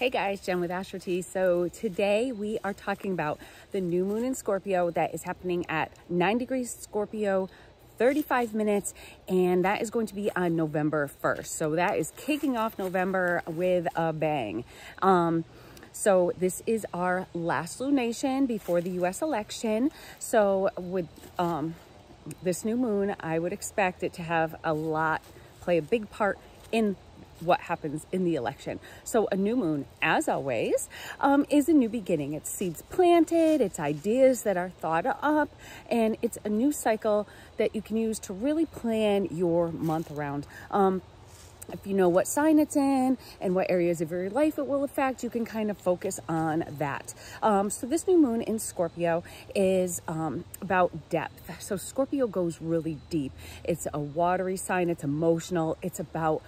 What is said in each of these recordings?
Hey guys, Jen with Astro Tea. So today we are talking about the new moon in Scorpio that is happening at 9 degrees Scorpio, 35 minutes, and that is going to be on November 1st. So that is kicking off November with a bang. So this is our last lunation before the US election. So with this new moon, I would expect it to have play a big part in what happens in the election. So a new moon, as always, is a new beginning. It's seeds planted, it's ideas that are thought up, and it's a new cycle that you can use to really plan your month around. If you know what sign it's in and what areas of your life it will affect, you can kind of focus on that. So this new moon in Scorpio is about depth. So Scorpio goes really deep. It's a watery sign. It's emotional. It's about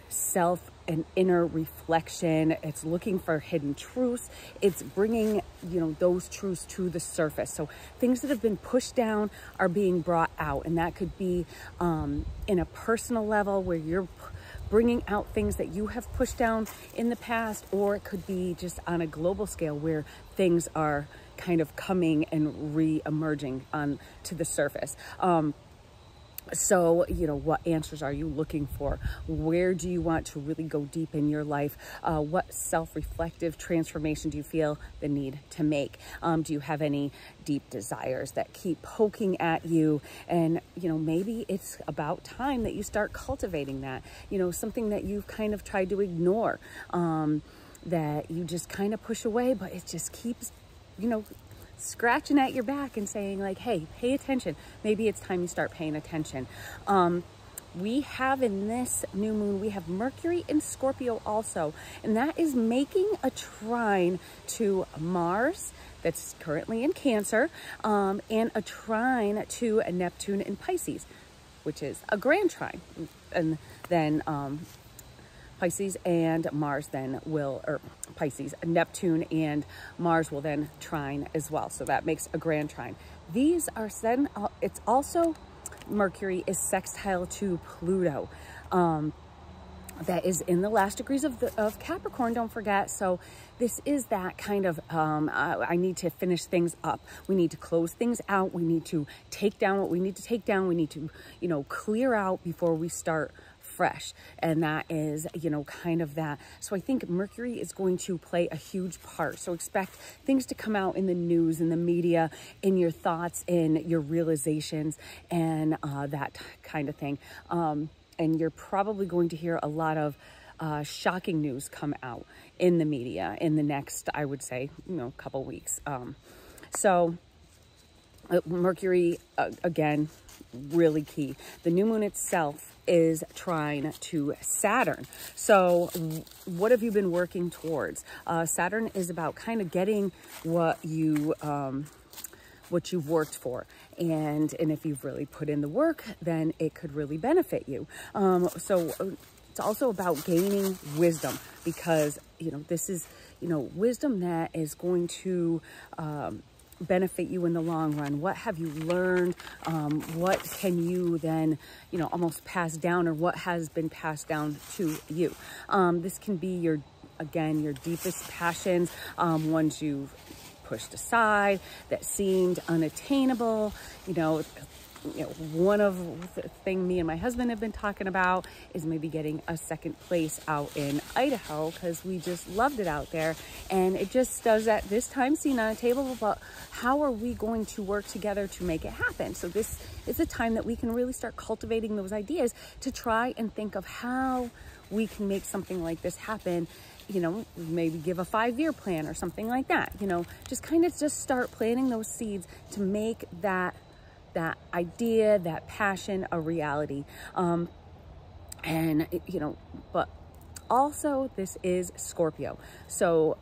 self and inner reflection. It's looking for hidden truths. It's bringing, those truths to the surface. So things that have been pushed down are being brought out, and that could be in a personal level where you're bringing out things that you have pushed down in the past, or it could be just on a global scale where things are kind of coming and re-emerging on to the surface. So, what answers are you looking for? Where do you want to really go deep in your life? What self-reflective transformation do you feel the need to make? Do you have any deep desires that keep poking at you? And, maybe it's about time that you start cultivating that, something that you've kind of tried to ignore, that you just kind of push away, but it just keeps, scratching at your back and saying like, hey, pay attention. Maybe it's time you start paying attention. We have in this new moon, we have Mercury in Scorpio also, and that is making a trine to Mars that's currently in Cancer, and a trine to Neptune in Pisces, which is a grand trine. And then Pisces and Mars Neptune and Mars will then trine as well. So that makes a grand trine. These are then, it's also, Mercury is sextile to Pluto. That is in the last degrees of Capricorn, don't forget. So this is that kind of, I need to finish things up. We need to close things out. We need to take down what we need to take down. We need to, clear out before we start fresh. And that is, kind of that. So I think Mercury is going to play a huge part. So expect things to come out in the news, in the media, in your thoughts, in your realizations, and that kind of thing. And you're probably going to hear a lot of shocking news come out in the media in the next, I would say, couple weeks. So Mercury, again, really key. The new moon itself is trine to Saturn. So what have you been working towards? Saturn is about kind of getting what you've worked for. And if you've really put in the work, then it could really benefit you. So it's also about gaining wisdom, because, this is, wisdom that is going to benefit you in the long run. What have you learned? What can you then, almost pass down, or what has been passed down to you? This can be your deepest passions, ones you've pushed aside that seemed unattainable. One of the thing me and my husband have been talking about is maybe getting a second place out in Idaho, because we just loved it out there, and it just does at this time seem on a table, but how are we going to work together to make it happen? So this is a time that we can really start cultivating those ideas to try and think of how we can make something like this happen. Maybe give a 5-year plan or something like that. Just start planting those seeds to make that idea, that passion, a reality. But also this is Scorpio. So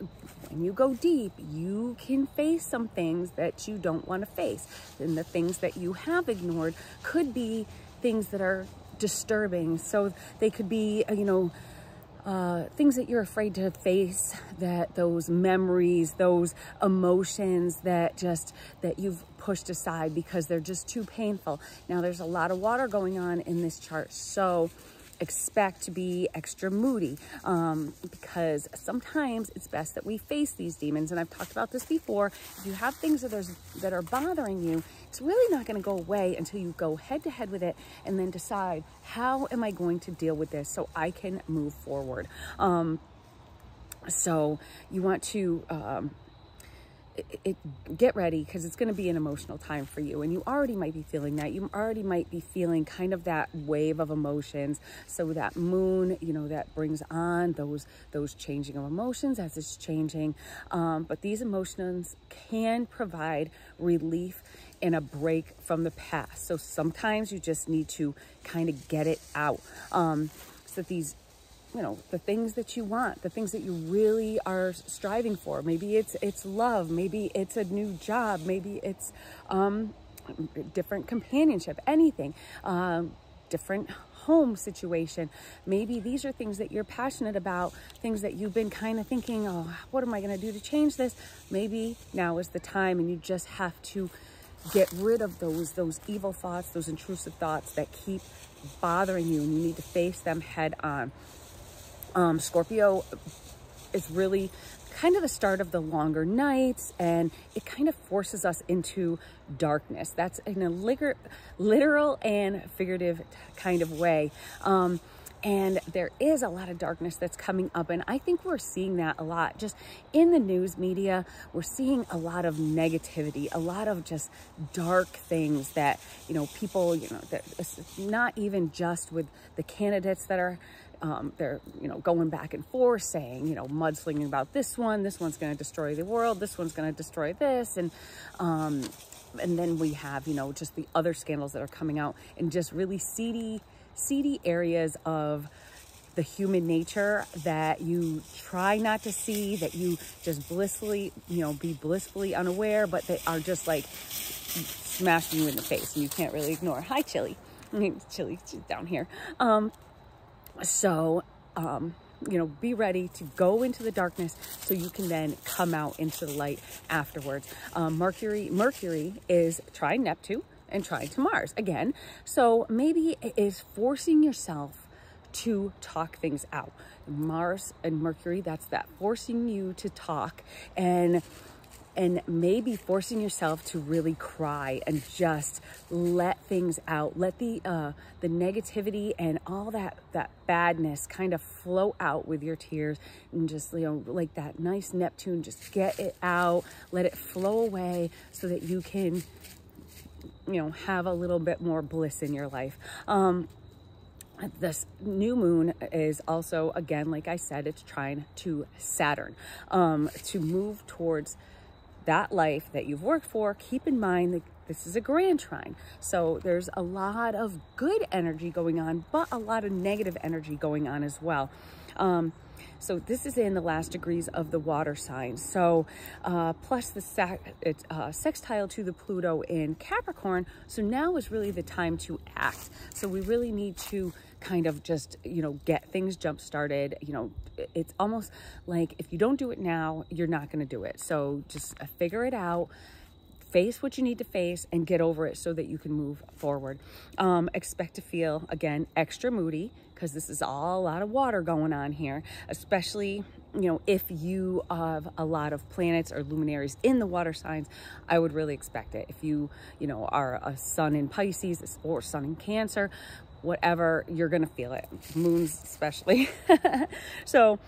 when you go deep, you can face some things that you don't want to face. And the things that you have ignored could be things that are disturbing. So they could be, things that you're afraid to face, that those memories, those emotions that you've pushed aside because they're just too painful. Now there's a lot of water going on in this chart. So expect to be extra moody, because sometimes it's best that we face these demons. And I've talked about this before. If you have things that are bothering you, it's really not going to go away until you go head to head with it and then decide, how am I going to deal with this so I can move forward? So you want to get ready, because it's going to be an emotional time for you, and you already might be feeling that. You already might be feeling kind of that wave of emotions. So that moon, you know, that brings on those changing of emotions as it's changing. But these emotions can provide relief and a break from the past. So sometimes you just need to kind of get it out. So that these, you know, the things that you want, the things that you really are striving for. Maybe it's love, maybe it's a new job, maybe it's different companionship, anything, different home situation. Maybe these are things that you're passionate about, things that you've been kind of thinking, oh, what am I going to do to change this? Maybe now is the time, and you just have to get rid of those evil thoughts, those intrusive thoughts that keep bothering you, and you need to face them head on. Scorpio is really kind of the start of the longer nights, and it kind of forces us into darkness. That's in a literal and figurative kind of way. And there is a lot of darkness that's coming up, and I think we're seeing that a lot just in the news media. We're seeing a lot of negativity, a lot of just dark things that, you know, people, you know, that it's not even just with the candidates that are they're, you know, going back and forth saying, you know, mudslinging about this one's going to destroy the world, this one's going to destroy this, and then we have, you know, just the other scandals that are coming out, and just really seedy areas of the human nature that you try not to see, that you just blissfully, you know, be blissfully unaware, but they are just like smashing you in the face, and you can't really ignore. Hi, Chili. Chili's down here. You know, be ready to go into the darkness so you can then come out into the light afterwards. Mercury is trine Neptune and trine to Mars again. So maybe it is forcing yourself to talk things out. Mars and Mercury, that's that forcing you to talk, and maybe forcing yourself to really cry and just let things out. Let the negativity and all that badness kind of flow out with your tears, and just, you know, like that nice Neptune, just get it out, let it flow away so that you can, you know, have a little bit more bliss in your life. This new moon is also, again, like I said, it's trine to Saturn, to move towards that life that you've worked for. Keep in mind that this is a grand trine. So there's a lot of good energy going on, but a lot of negative energy going on as well. So this is in the last degrees of the water sign. So plus it's sextile to the Pluto in Capricorn. So now is really the time to act. So we really need to kind of just, you know, get things jump started. You know, it's almost like if you don't do it now, you're not going to do it. So just figure it out, face what you need to face, and get over it so that you can move forward. Expect to feel, again, extra moody, because this is all a lot of water going on here, especially, you know, if you have a lot of planets or luminaries in the water signs. I would really expect it. If you know, are a sun in Pisces or sun in Cancer, whatever, you're going to feel it. Moons especially. So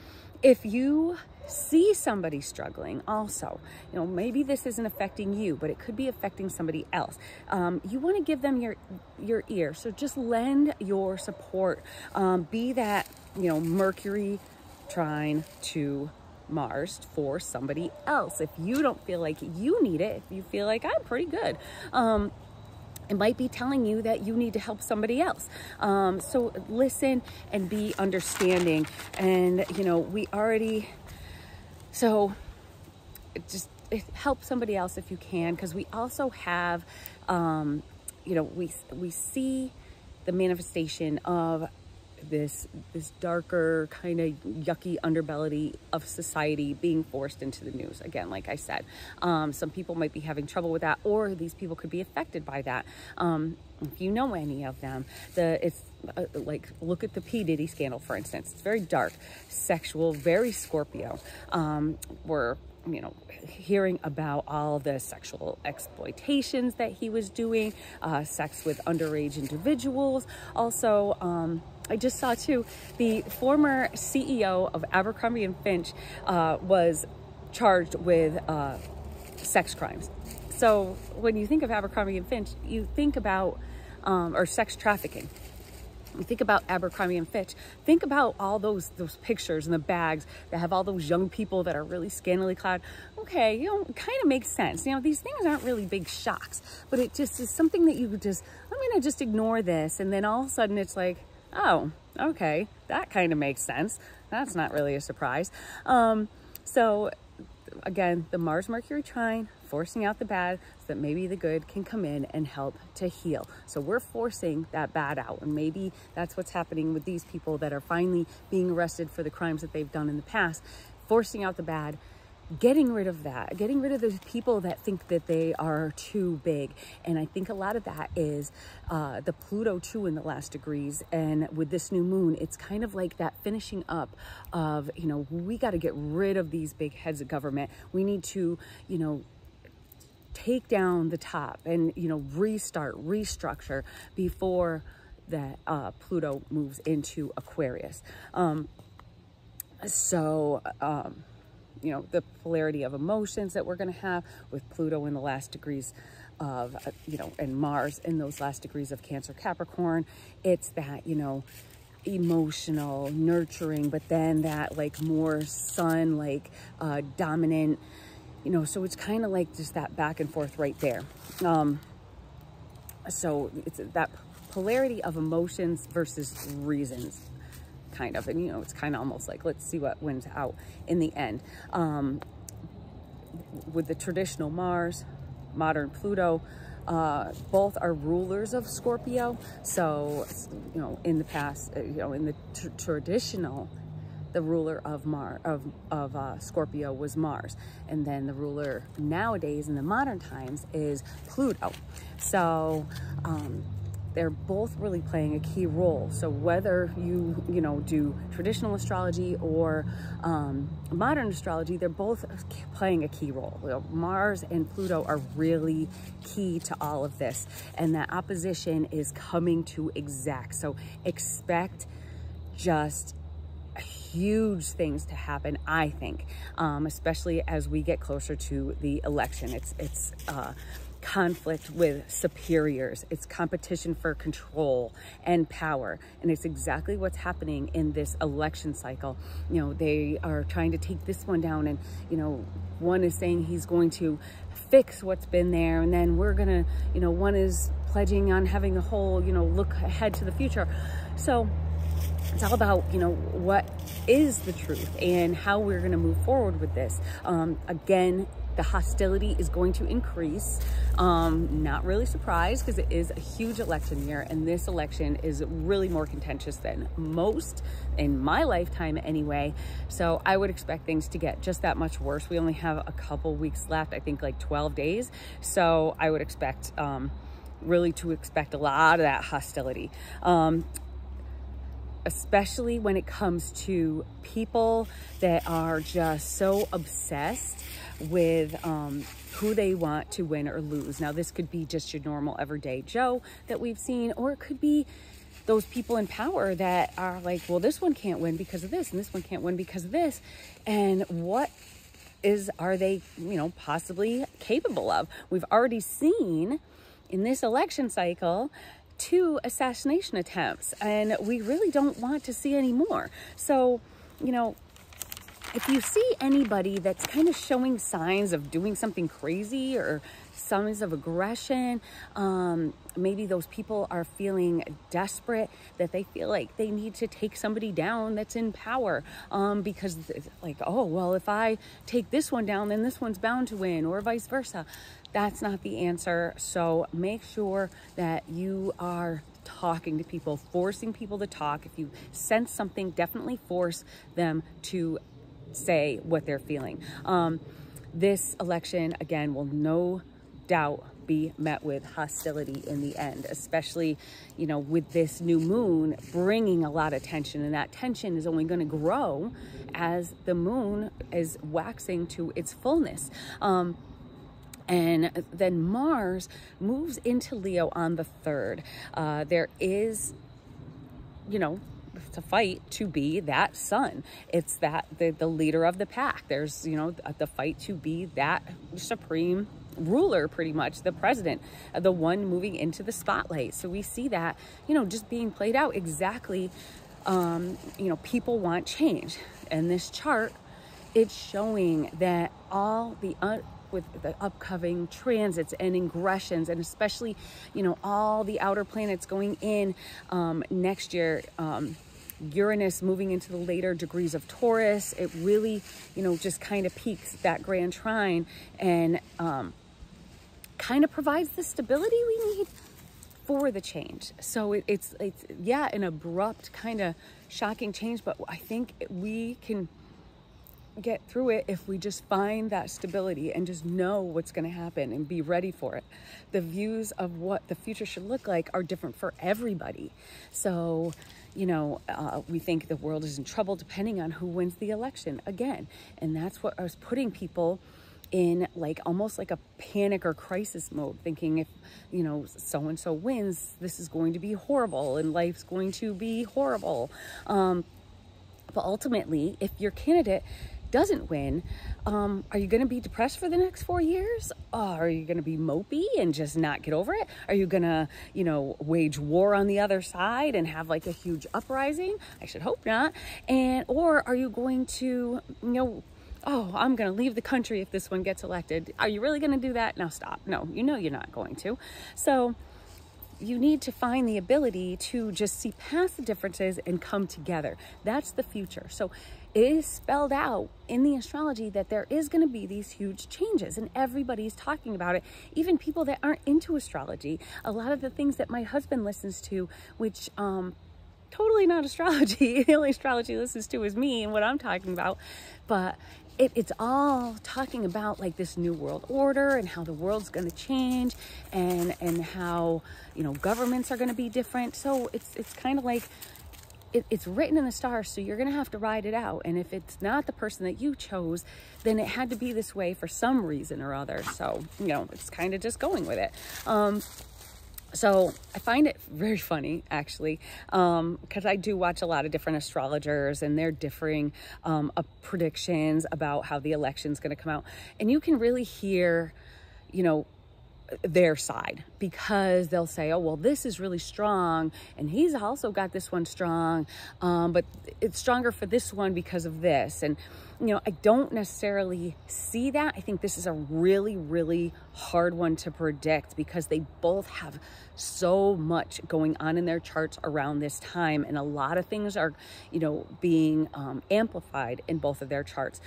if you see somebody struggling also, you know, maybe this isn't affecting you, but it could be affecting somebody else. You want to give them your ear. So just lend your support. Be that, you know, Mercury trine to Mars for somebody else. If you don't feel like you need it, if you feel like I'm pretty good, it might be telling you that you need to help somebody else. So listen and be understanding. And, you know, so just help somebody else if you can, because we also have, you know, we see the manifestation of this darker kind of yucky underbelly of society being forced into the news. Again, like I said, some people might be having trouble with that, or these people could be affected by that. If you know any of them, it's like look at the P. Diddy scandal, for instance. It's very dark, sexual, very Scorpio. We're, you know, hearing about all the sexual exploitations that he was doing, sex with underage individuals. Also, I just saw too, the former CEO of Abercrombie and Finch was charged with sex crimes. So when you think of Abercrombie and Finch, you think about, or sex trafficking. You think about Abercrombie and Fitch, think about all those pictures in the bags that have all those young people that are really scantily clad. Okay, you know, it kind of makes sense. You know, these things aren't really big shocks, but it just is something that you just, I'm going to just ignore this. And then all of a sudden it's like, oh, okay, that kind of makes sense. That's not really a surprise. So again, the Mars-Mercury trine, forcing out the bad so that maybe the good can come in and help to heal. So we're forcing that bad out, and maybe that's what's happening with these people that are finally being arrested for the crimes that they've done in the past, forcing out the bad, getting rid of that, getting rid of those people that think that they are too big. And I think a lot of that is the Pluto too in the last degrees. And with this new moon, it's kind of like that finishing up of, you know, we got to get rid of these big heads of government. We need to, you know, take down the top and, you know, restart, restructure before that Pluto moves into Aquarius. You know, the polarity of emotions that we're going to have with Pluto in the last degrees of, you know, and Mars in those last degrees of Cancer, Capricorn. It's that, you know, emotional, nurturing, but then that like more sun, like dominant, you know, so it's kind of like just that back and forth right there. So it's that polarity of emotions versus reasons, kind of. And, you know, it's kind of almost like, let's see what wins out in the end. With the traditional Mars, modern Pluto, both are rulers of Scorpio. So, you know, in the past, you know, in the traditional, the ruler of Scorpio was Mars. And then the ruler nowadays in the modern times is Pluto. So, they're both really playing a key role. So whether you know, do traditional astrology or modern astrology, they're both playing a key role. You know, Mars and Pluto are really key to all of this. And that opposition is coming to exact. So expect just huge things to happen, I think, especially as we get closer to the election. It's conflict with superiors. It's competition for control and power. And it's exactly what's happening in this election cycle. You know, they are trying to take this one down, and, you know, one is saying he's going to fix what's been there, and then we're gonna, you know, one is pledging on having the whole, you know, look ahead to the future. So it's all about, you know, what is the truth and how we're going to move forward with this. Again, the hostility is going to increase. Not really surprised, because it is a huge election year, and this election is really more contentious than most in my lifetime anyway. So I would expect things to get just that much worse. We only have a couple weeks left, I think like 12 days. So I would expect, really to expect a lot of that hostility. Especially when it comes to people that are just so obsessed with who they want to win or lose. Now, this could be just your normal everyday Joe that we've seen, or it could be those people in power that are like, well, this one can't win because of this, and this one can't win because of this. And what are they, you know, possibly capable of? We've already seen in this election cycle 2 assassination attempts, and we really don't want to see any more. So, you know, if you see anybody that's kind of showing signs of doing something crazy or signs of aggression, maybe those people are feeling desperate, that they feel like they need to take somebody down that's in power, because it's like, oh, well, if I take this one down, then this one's bound to win, or vice versa. That's not the answer. So make sure that you are talking to people, forcing people to talk. If you sense something, definitely force them to say what they're feeling. This election, again, will doubt be met with hostility in the end, especially, you know, with this new moon bringing a lot of tension, and that tension is only going to grow as the moon is waxing to its fullness. And then Mars moves into Leo on the 3rd. There is, you know, to fight to be that sun. It's that the leader of the pack. There's, you know, the fight to be that supreme ruler, pretty much the president, the one moving into the spotlight. So we see that, you know, just being played out exactly. You know, people want change, and this chart, it's showing that all the with the upcoming transits and ingressions, and especially, you know, all the outer planets going in next year, Uranus moving into the later degrees of Taurus, it really, you know, just kind of peaks that grand trine and kind of provides the stability we need for the change. So it's yeah, an abrupt kind of shocking change, but I think we can get through it if we just find that stability and just know what's going to happen and be ready for it. The views of what the future should look like are different for everybody. So, you know, we think the world is in trouble depending on who wins the election again. And that's what I was putting people in, like almost like a panic or crisis mode, thinking if, you know, so-and-so wins, this is going to be horrible and life's going to be horrible. But ultimately, if your candidate doesn't win, are you going to be depressed for the next 4 years? Are you going to be mopey and just not get over it? Are you going to, you know, wage war on the other side and have like a huge uprising? I should hope not. Or are you going to, you know, oh, I'm going to leave the country if this one gets elected. Are you really going to do that? Now stop. No, you know you're not going to. So you need to find the ability to just see past the differences and come together. That's the future. So it is spelled out in the astrology that there is going to be these huge changes, and everybody's talking about it. Even people that aren't into astrology, a lot of the things that my husband listens to, which totally not astrology. The only astrology he listens to is me and what I'm talking about. But it's all talking about like this new world order and how the world's going to change, and how, you know, governments are going to be different. So it's kind of like it's written in the stars, so you're going to have to ride it out. And if it's not the person that you chose, then it had to be this way for some reason or other. So, you know, it's kind of just going with it. So I find it very funny, actually, because I do watch a lot of different astrologers and their differing predictions about how the election's going to come out. And you can really hear, you know, their side, because they'll say, oh, well, this is really strong, and he's also got this one strong, but it's stronger for this one because of this. And, you know, I don't necessarily see that. I think this is a really, really hard one to predict, because they both have so much going on in their charts around this time, and a lot of things are, you know, being amplified in both of their charts.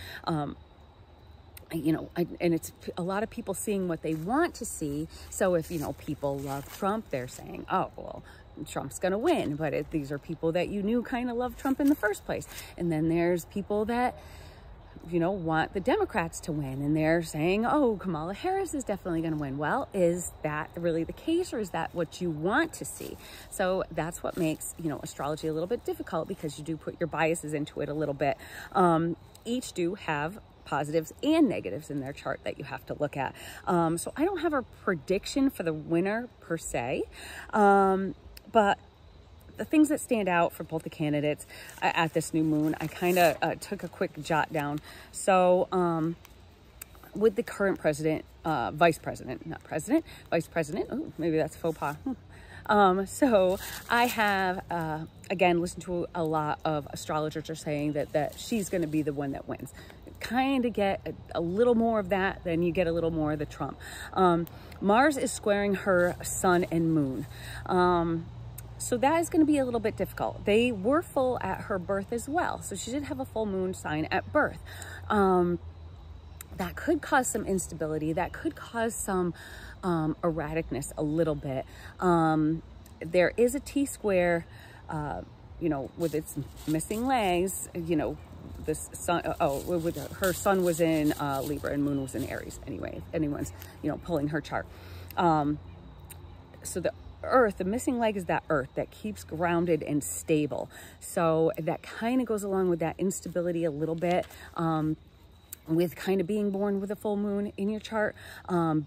You know, and it's a lot of people seeing what they want to see. So if, you know, people love Trump, they're saying, oh, well, Trump's going to win. But these are people that you knew kind of loved Trump in the first place. And then there's people that, you know, want the Democrats to win, and they're saying, oh, Kamala Harris is definitely going to win. Well, is that really the case, or is that what you want to see? So that's what makes, you know, astrology a little bit difficult, because you do put your biases into it a little bit. Each do have positives and negatives in their chart that you have to look at. So I don't have a prediction for the winner per se, but the things that stand out for both the candidates at this new moon, I kind of took a quick jot down. So with the current president, vice president, not president, vice president, oh, maybe that's faux pas. So I have, again, listened to a lot of astrologers are saying that she's going to be the one that wins. Kind of get a little more of that, then you get a little more of the Trump. Mars is squaring her sun and moon. So that is going to be a little bit difficult. They were full at her birth as well. So she did have a full moon sign at birth. That could cause some instability. That could cause some erraticness a little bit. There is a T-square, you know, with its missing legs, you know, this sun, her sun was in Libra and moon was in Aries. Anyway, if anyone's, pulling her chart. So the earth, the missing leg is that earth that keeps grounded and stable. So that kind of goes along with that instability a little bit. With kind of being born with a full moon in your chart,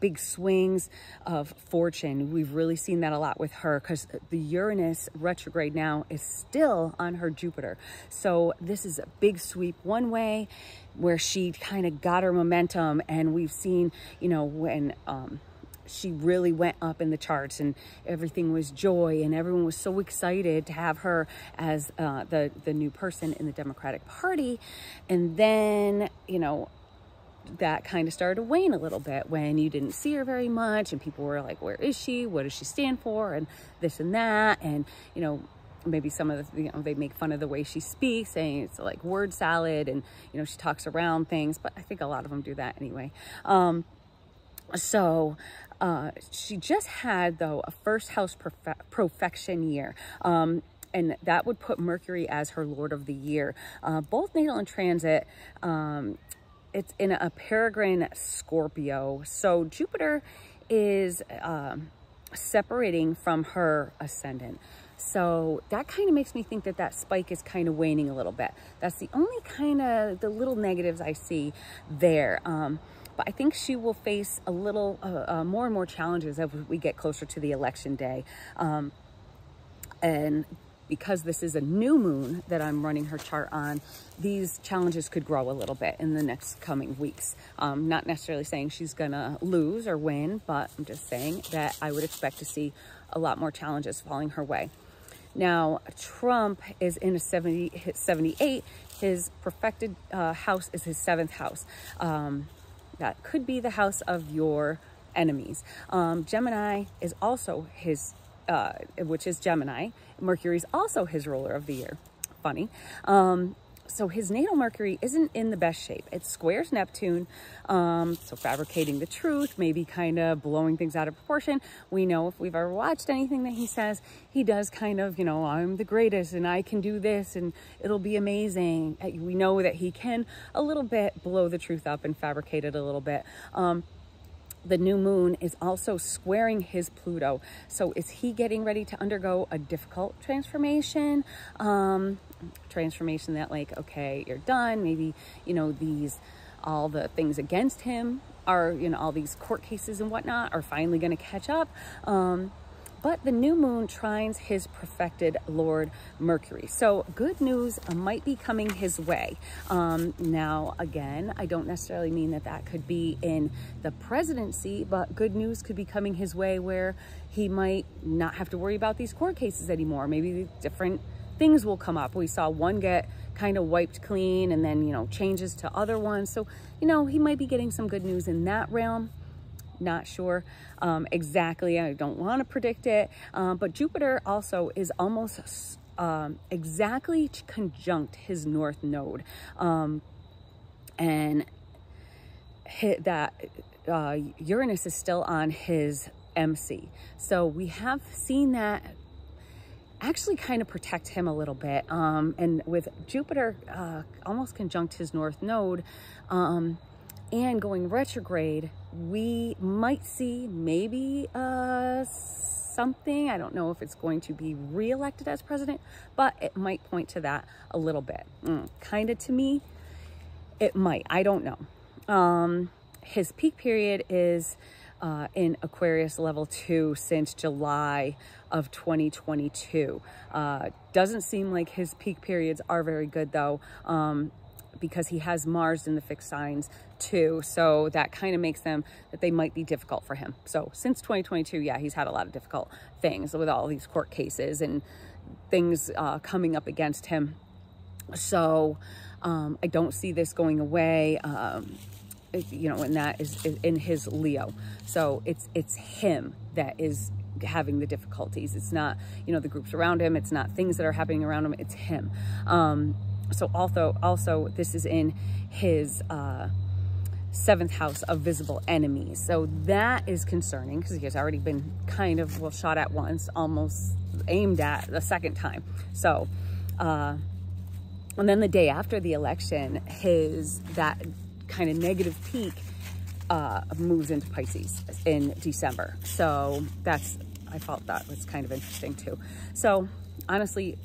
big swings of fortune. We've really seen that a lot with her because the Uranus retrograde now is still on her Jupiter. So this is a big sweep one way where she kind of got her momentum, and we've seen, when she really went up in the charts and everything was joy and everyone was so excited to have her as the new person in the Democratic Party. And then, that kind of started to wane a little bit when you didn't see her very much and people were like, where is she? What does she stand for? And this and that. And, maybe some of the, they make fun of the way she speaks, saying it's like word salad and, she talks around things, but I think a lot of them do that anyway. She just had, though, a first house profection year. And that would put Mercury as her Lord of the Year. Both natal and transit, it's in a peregrine Scorpio. So Jupiter is separating from her ascendant. So that kind of makes me think that that spike is kind of waning a little bit. That's the only kind of the little negatives I see there. But I think she will face a little more and more challenges as we get closer to the election day. And because this is a new moon that I'm running her chart on, these challenges could grow a little bit in the next coming weeks. Not necessarily saying she's gonna lose or win, but I'm just saying that I would expect to see a lot more challenges falling her way. Now, Trump is in a 78. His perfected house is his 7th house. That could be the house of your enemies. Gemini is also his, which is Gemini. Mercury's also his ruler of the year. Funny. So his natal Mercury isn't in the best shape. It squares Neptune, so fabricating the truth, maybe kind of blowing things out of proportion. We know if we've ever watched anything that he says, he does kind of, I'm the greatest and I can do this and it'll be amazing. We know that he can a little bit blow the truth up and fabricate it a little bit. The new moon is also squaring his Pluto. So is he getting ready to undergo a difficult transformation? Transformation that like, okay, you're done. Maybe, all the things against him are, all these court cases and whatnot are finally going to catch up. But the new moon trines his perfected Lord Mercury. So good news might be coming his way. Now, again, I don't necessarily mean that that could be in the presidency, but good news could be coming his way where he might not have to worry about these court cases anymore. Maybe different things will come up. We saw one get kind of wiped clean and then, changes to other ones. So, he might be getting some good news in that realm. Not sure exactly. I don't want to predict it. But Jupiter also is almost exactly conjunct his north node. And Uranus is still on his MC. So we have seen that actually kind of protect him a little bit. And with Jupiter almost conjunct his north node, and going retrograde, we might see maybe something. I don't know if it's going to be reelected as president, but it might point to that a little bit. Kind of to me, it might. I don't know. His peak period is in Aquarius level 2 since July of 2022. Doesn't seem like his peak periods are very good though. Because he has Mars in the fixed signs too. So that kind of makes them that they might be difficult for him. So since 2022, yeah, he's had a lot of difficult things with all these court cases and things coming up against him. So I don't see this going away, and that is in his Leo. So it's him that is having the difficulties. It's not, the groups around him. It's not things that are happening around him. It's him. So also this is in his 7th house of visible enemies. So that is concerning because he has already been kind of, shot at once, almost aimed at the second time. So And then the day after the election, that kind of negative peak moves into Pisces in December. So I felt that was kind of interesting too. So honestly,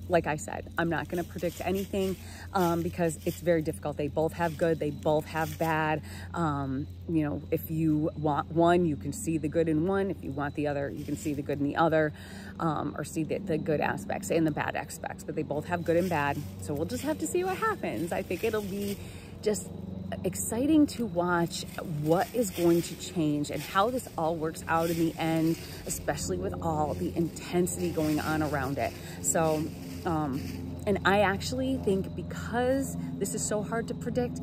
like I said, I'm not going to predict anything because it's very difficult. They both have good, they both have bad. You know, if you want one, you can see the good in one. If you want the other, you can see the good in the other, or see the good aspects and the bad aspects, but they both have good and bad. So we'll just have to see what happens. I think it'll be just exciting to watch what is going to change and how this all works out in the end, especially with all the intensity going on around it. So, and I actually think because this is so hard to predict,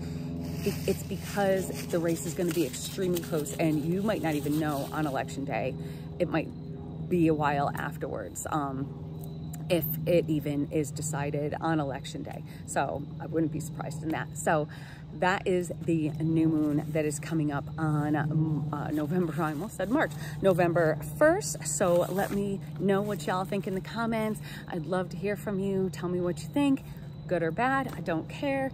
it's because the race is going to be extremely close, and you might not even know on election day. It might be a while afterwards, if it even is decided on election day. So I wouldn't be surprised in that. So that is the new moon that is coming up on November, I almost said March, November 1st. So let me know what y'all think in the comments. I'd love to hear from you. Tell me what you think. Good or bad, I don't care.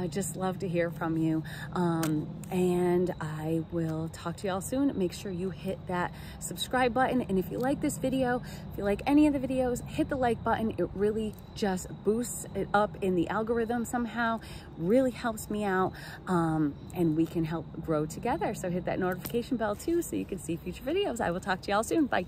Just love to hear from you. And I will talk to y'all soon. Make sure you hit that subscribe button. And if you like this video, if you like any of the videos, hit the like button. It really just boosts it up in the algorithm somehow. Really helps me out. And we can help grow together. So hit that notification bell too so you can see future videos. I will talk to y'all soon. Bye.